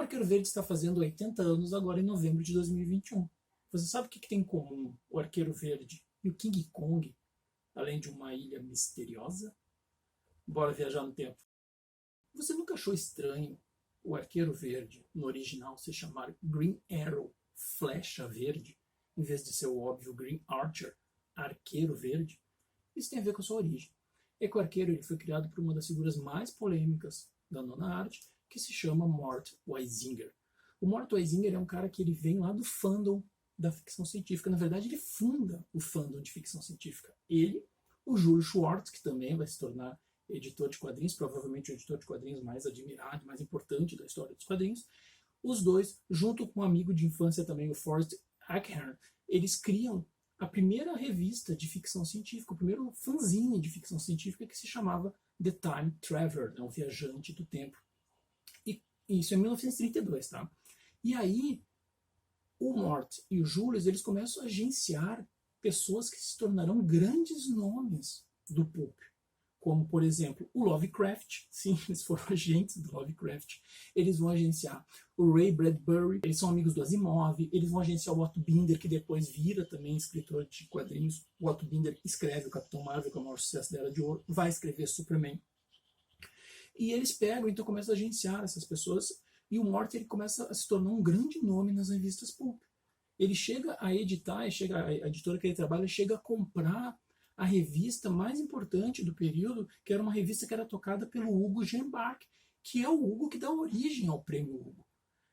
Arqueiro Verde está fazendo 80 anos agora em novembro de 2021. Você sabe o que tem em comum o Arqueiro Verde e o King Kong, além de uma ilha misteriosa? Bora viajar no tempo. Você nunca achou estranho o Arqueiro Verde, no original, se chamar Green Arrow, Flecha Verde, em vez de ser o óbvio Green Archer, Arqueiro Verde? Isso tem a ver com a sua origem. É que o arqueiro ele foi criado por uma das figuras mais polêmicas da nona arte, que se chama Mort Weisinger. O Mort Weisinger é um cara que ele vem lá do fandom da ficção científica. Na verdade, ele funda o fandom de ficção científica. Ele, o Jules Schwartz, que também vai se tornar editor de quadrinhos, provavelmente o editor de quadrinhos mais admirado, mais importante da história dos quadrinhos. Os dois, junto com um amigo de infância também, o Forrest Ackham, eles criam a primeira revista de ficção científica, o primeiro fanzine de ficção científica que se chamava The Time Traveler, o viajante do tempo. E isso é 1932, tá? E aí, o Mort e o Julius, eles começam a agenciar pessoas que se tornarão grandes nomes do pulp. Como, por exemplo, o Lovecraft. Sim, eles foram agentes do Lovecraft. Eles vão agenciar o Ray Bradbury, eles são amigos do Asimov. Eles vão agenciar o Otto Binder, que depois vira também escritor de quadrinhos. O Otto Binder escreve o Capitão Marvel, que é o maior sucesso da Era de Ouro, vai escrever Superman. E eles pegam, então começam a agenciar essas pessoas, e o Mort ele começa a se tornar um grande nome nas revistas pulp. Ele chega a editar, a editora que ele trabalha chega a comprar a revista mais importante do período, que era uma revista que era tocada pelo Hugo Genbach, que é o Hugo que dá origem ao prêmio Hugo.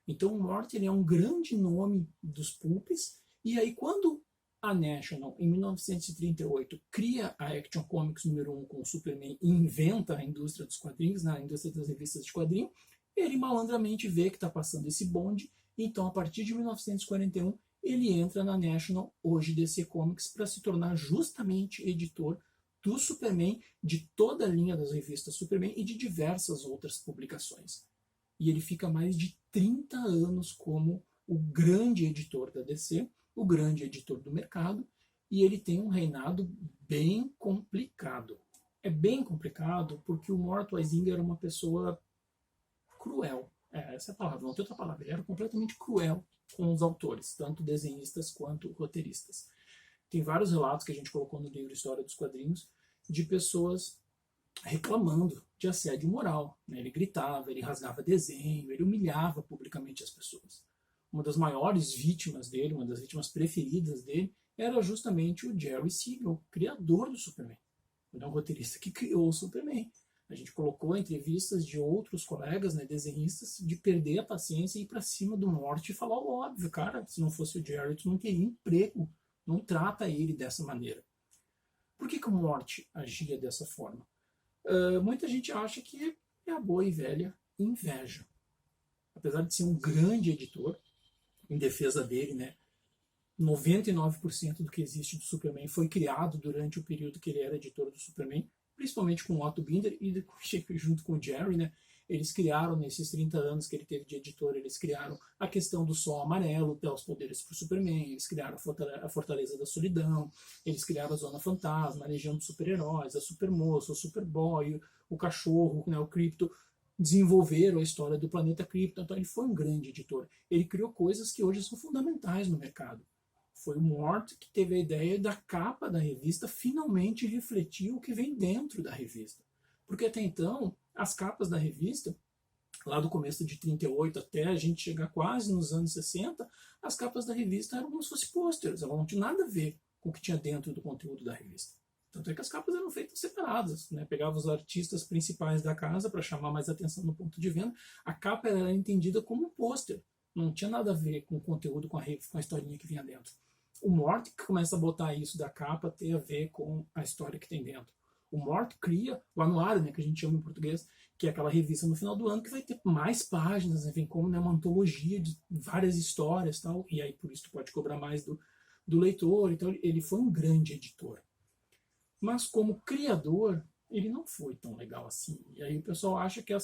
Então o Mort ele é um grande nome dos pulps, e aí quando a National, em 1938, cria a Action Comics número 1 com o Superman e inventa a indústria dos quadrinhos, a indústria das revistas de quadrinho, ele malandramente vê que está passando esse bonde, então a partir de 1941 ele entra na National, hoje DC Comics, para se tornar justamente editor do Superman, de toda a linha das revistas Superman e de diversas outras publicações. E ele fica mais de 30 anos como o grande editor da DC, o grande editor do mercado, e ele tem um reinado bem complicado. É bem complicado porque o Mort Weisinger era uma pessoa cruel. Essa é a palavra, não tem outra palavra. Ele era completamente cruel com os autores, tanto desenhistas quanto roteiristas. Tem vários relatos que a gente colocou no livro História dos Quadrinhos de pessoas reclamando de assédio moral. Ele gritava, ele rasgava desenho, ele humilhava publicamente as pessoas. Uma das maiores vítimas dele, uma das vítimas preferidas dele, era justamente o Jerry Siegel, criador do Superman. Ele é um roteirista que criou o Superman. A gente colocou entrevistas de outros colegas, desenhistas, de perder a paciência e ir para cima do Mort e falar o óbvio, cara, se não fosse o Jerry, tu não teria emprego, não trata ele dessa maneira. Por que o Mort agia dessa forma? Muita gente acha que é a boa e velha inveja. Apesar de ser um grande editor, em defesa dele, 99% do que existe do Superman foi criado durante o período que ele era editor do Superman, principalmente com o Otto Binder e junto com o Jerry, eles criaram, nesses 30 anos que ele teve de editor, eles criaram a questão do Sol Amarelo, dar os poderes para o Superman, eles criaram a Fortaleza da Solidão, eles criaram a Zona Fantasma, a Legião dos Super-Heróis, a Supermoça, o Superboy, o Cachorro, o Krypto, desenvolveram a história do planeta Krypton. Então ele foi um grande editor. Ele criou coisas que hoje são fundamentais no mercado. Foi o Mort que teve a ideia da capa da revista finalmente refletir o que vem dentro da revista. Porque até então, as capas da revista, lá do começo de 38 até a gente chegar quase nos anos 60, as capas da revista eram como se fossem pôsteres, elas não tinham nada a ver com o que tinha dentro do conteúdo da revista. Tanto é que as capas eram feitas separadas, pegava os artistas principais da casa para chamar mais atenção no ponto de venda. A capa era entendida como um pôster, não tinha nada a ver com o conteúdo, com a historinha que vinha dentro. O Mort que começa a botar isso da capa ter a ver com a história que tem dentro. O Mort cria o anuário, que a gente chama em português, que é aquela revista no final do ano que vai ter mais páginas, vem como uma antologia de várias histórias, tal, e aí por isso tu pode cobrar mais do leitor. Então ele foi um grande editor. Mas como criador, ele não foi tão legal assim. E aí o pessoal acha que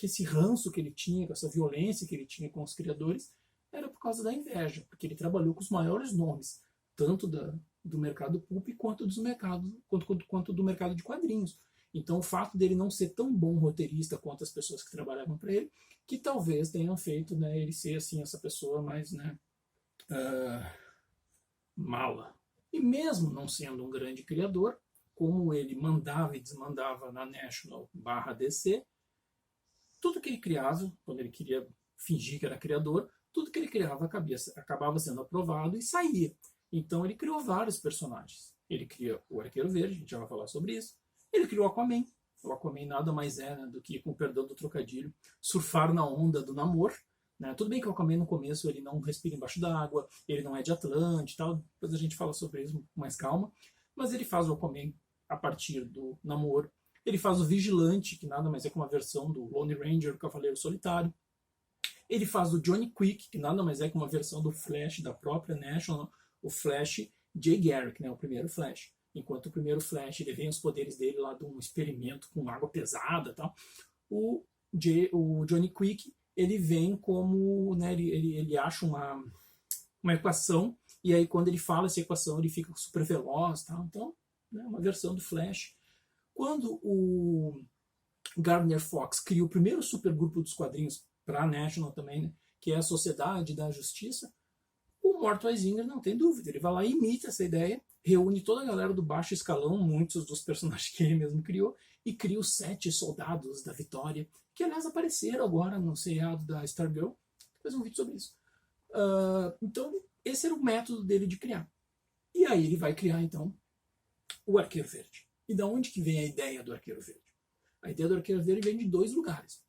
esse ranço que ele tinha, essa violência que ele tinha com os criadores, era por causa da inveja, porque ele trabalhou com os maiores nomes, tanto do mercado pulp quanto do mercado de quadrinhos. Então o fato dele não ser tão bom roteirista quanto as pessoas que trabalhavam para ele, que talvez tenham feito, né, ele ser assim essa pessoa mais, né, mala. E mesmo não sendo um grande criador, como ele mandava e desmandava na National/DC, tudo que ele criava, quando ele queria fingir que era criador, tudo que ele criava acabava sendo aprovado e saía. Então ele criou vários personagens. Ele cria o Arqueiro Verde, a gente já vai falar sobre isso. Ele criou o Aquaman. O Aquaman nada mais é, né, do que, com perdão do trocadilho, surfar na onda do namoro. Né? Tudo bem que o Aquaman no começo ele não respira embaixo d'água, ele não é de Atlante e tal, depois a gente fala sobre isso com mais calma, mas ele faz o Aquaman a partir do namoro. Ele faz o Vigilante, que nada mais é que uma versão do Lone Ranger, o Cavaleiro Solitário. Ele faz o Johnny Quick, que nada mais é que uma versão do Flash da própria National, o Flash Jay Garrick, né, o primeiro Flash. Enquanto o primeiro Flash ele vem os poderes dele lá de um experimento com água pesada e tal, o Johnny Quick ele vem como, né, ele acha uma equação, e aí quando ele fala essa equação ele fica super veloz, tal. Então, né, uma versão do Flash. Quando o Gardner Fox cria o primeiro supergrupo dos quadrinhos para a National também, né, que é a Sociedade da Justiça, o Mort Eisinger não tem dúvida, ele vai lá e imita essa ideia, reúne toda a galera do baixo escalão, muitos dos personagens que ele mesmo criou, e cria os 7 Soldados da Vitória, que aliás apareceram agora no seriado da Stargirl, depois um vídeo sobre isso. Então esse era o método dele de criar. E aí ele vai criar então o Arqueiro Verde. E da onde que vem a ideia do Arqueiro Verde? A ideia do Arqueiro Verde vem de 2 lugares.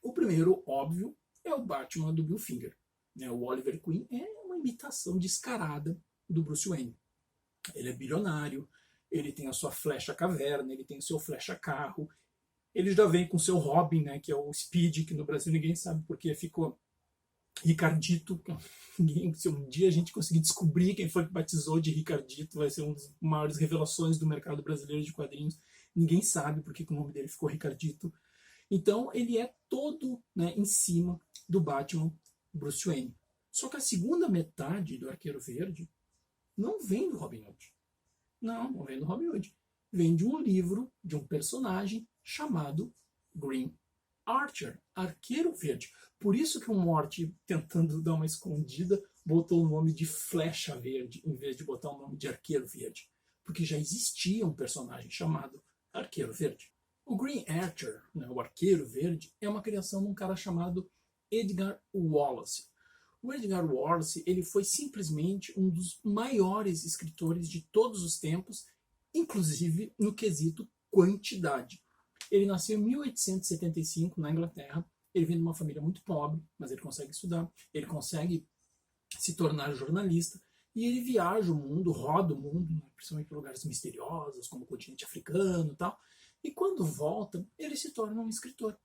O primeiro, óbvio, é o Batman do Bill Finger. Né? O Oliver Queen é uma imitação descarada do Bruce Wayne. Ele é bilionário, ele tem a sua flecha caverna, ele tem o seu flecha carro, ele já vem com o seu Robin, né, que é o Speed, que no Brasil ninguém sabe porque ficou Ricardito. Se um dia a gente conseguir descobrir quem foi que batizou de Ricardito, vai ser uma das maiores revelações do mercado brasileiro de quadrinhos. Ninguém sabe porque que o nome dele ficou Ricardito. Então ele é todo, né, em cima do Batman Bruce Wayne. Só que a segunda metade do Arqueiro Verde não vem do Robin Hood. Não vem do Robin Hood. Vem de um livro, de um personagem chamado Green Archer, Arqueiro Verde. Por isso que o Morty, tentando dar uma escondida, botou o nome de Flecha Verde, em vez de botar o nome de Arqueiro Verde. Porque já existia um personagem chamado Arqueiro Verde. O Green Archer, né, o Arqueiro Verde, é uma criação de um cara chamado Edgar Wallace. O Edgar Wallace ele foi simplesmente um dos maiores escritores de todos os tempos, inclusive no quesito quantidade. Ele nasceu em 1875 na Inglaterra. Ele vem de uma família muito pobre, mas ele consegue estudar, ele consegue se tornar jornalista, e ele viaja o mundo, roda o mundo, né, principalmente para lugares misteriosos, como o continente africano e tal. E quando volta, ele se torna um escritor.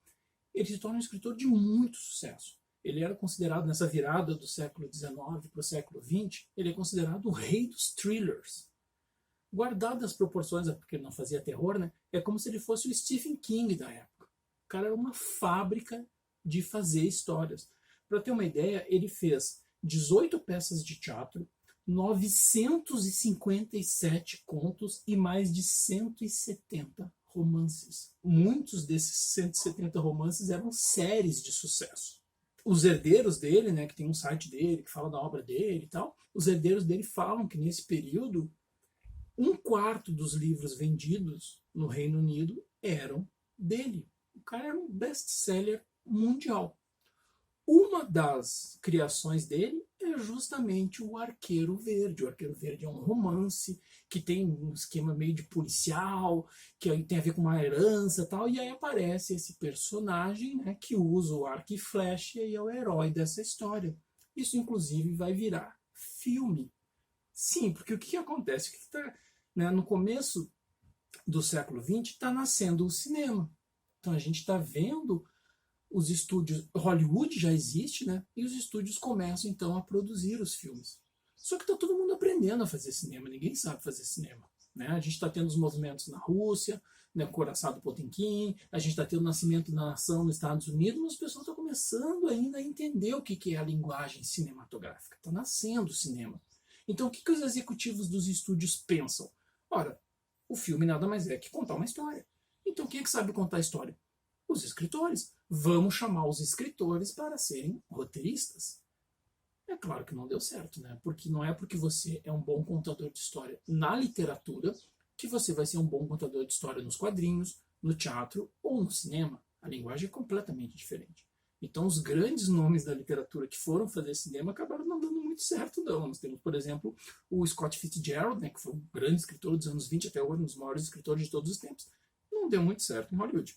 Ele se torna um escritor de muito sucesso. Ele era considerado, nessa virada do século XIX para o século XX, ele é considerado o rei dos thrillers. Guardado as proporções, porque ele não fazia terror, né? É como se ele fosse o Stephen King da época. O cara era uma fábrica de fazer histórias. Para ter uma ideia, ele fez 18 peças de teatro, 957 contos e mais de 170 romances. Muitos desses 170 romances eram séries de sucesso. Os herdeiros dele, né, que tem um site dele que fala da obra dele e tal, os herdeiros dele falam que nesse período 1/4 dos livros vendidos no Reino Unido eram dele. O cara era um best-seller mundial. Uma das criações dele é justamente o Arqueiro Verde. O Arqueiro Verde é um romance que tem um esquema meio de policial, que tem a ver com uma herança e tal, e aí aparece esse personagem, né, que usa o arco e flecha e é o herói dessa história. Isso, inclusive, vai virar filme. Sim, porque o que acontece? O que está, né, no começo do século XX está nascendo o cinema. Então a gente está vendo os estúdios, Hollywood já existe, né? E os estúdios começam então a produzir os filmes. Só que está todo mundo aprendendo a fazer cinema, ninguém sabe fazer cinema. Né? A gente está tendo os movimentos na Rússia, né, Coraçado Potemkin, a gente está tendo o nascimento da nação nos Estados Unidos, mas o pessoal está começando ainda a entender o que é a linguagem cinematográfica. Está nascendo o cinema. Então o que os executivos dos estúdios pensam? Ora, o filme nada mais é que contar uma história. Então quem é que sabe contar a história? Os escritores. Vamos chamar os escritores para serem roteiristas. É claro que não deu certo, né? Porque não é porque você é um bom contador de história na literatura que você vai ser um bom contador de história nos quadrinhos, no teatro ou no cinema. A linguagem é completamente diferente. Então, os grandes nomes da literatura que foram fazer cinema acabaram não dando muito certo, não. Nós temos, por exemplo, o Scott Fitzgerald, né, que foi um grande escritor dos anos 20 até hoje, um dos maiores escritores de todos os tempos. Não deu muito certo em Hollywood.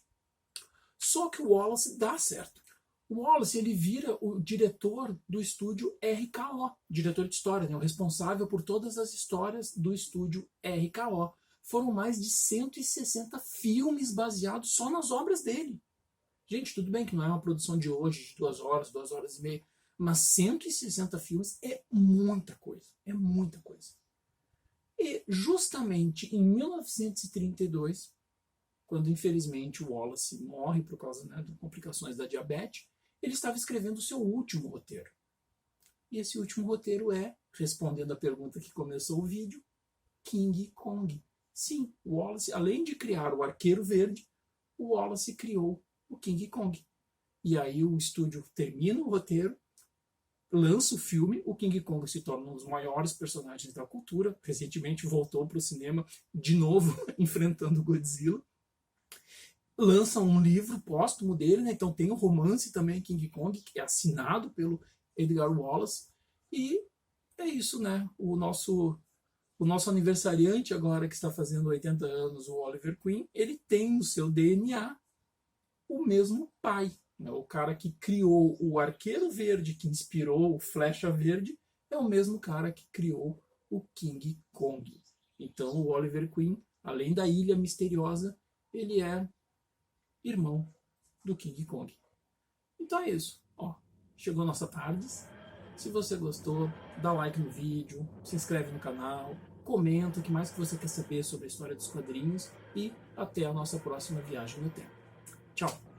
Só que o Wallace dá certo. O Wallace ele vira o diretor do estúdio RKO, diretor de história, né, o responsável por todas as histórias do estúdio RKO. Foram mais de 160 filmes baseados só nas obras dele. Gente, tudo bem que não é uma produção de hoje, de 2 horas e meia, mas 160 filmes é muita coisa, é muita coisa. E justamente em 1932, quando infelizmente o Wallace morre por causa, né, de complicações da diabetes, ele estava escrevendo o seu último roteiro. E esse último roteiro é, respondendo a pergunta que começou o vídeo, King Kong. Sim, o Wallace, além de criar o Arqueiro Verde, o Wallace criou o King Kong. E aí o estúdio termina o roteiro, lança o filme, o King Kong se torna um dos maiores personagens da cultura, recentemente voltou para o cinema de novo, enfrentando o Godzilla. Lança um livro póstumo dele, né? Então tem o romance também, King Kong, que é assinado pelo Edgar Wallace. E é isso, né? O nosso aniversariante agora, que está fazendo 80 anos, o Oliver Queen, ele tem no seu DNA o mesmo pai. Né? O cara que criou o Arqueiro Verde, que inspirou o Flecha Verde, é o mesmo cara que criou o King Kong. Então o Oliver Queen, além da Ilha Misteriosa, ele é irmão do King Kong. Então é isso. Ó, chegou a nossa tardes. Se você gostou, dá like no vídeo, se inscreve no canal, comenta o que mais que você quer saber sobre a história dos quadrinhos e até a nossa próxima viagem no tempo. Tchau!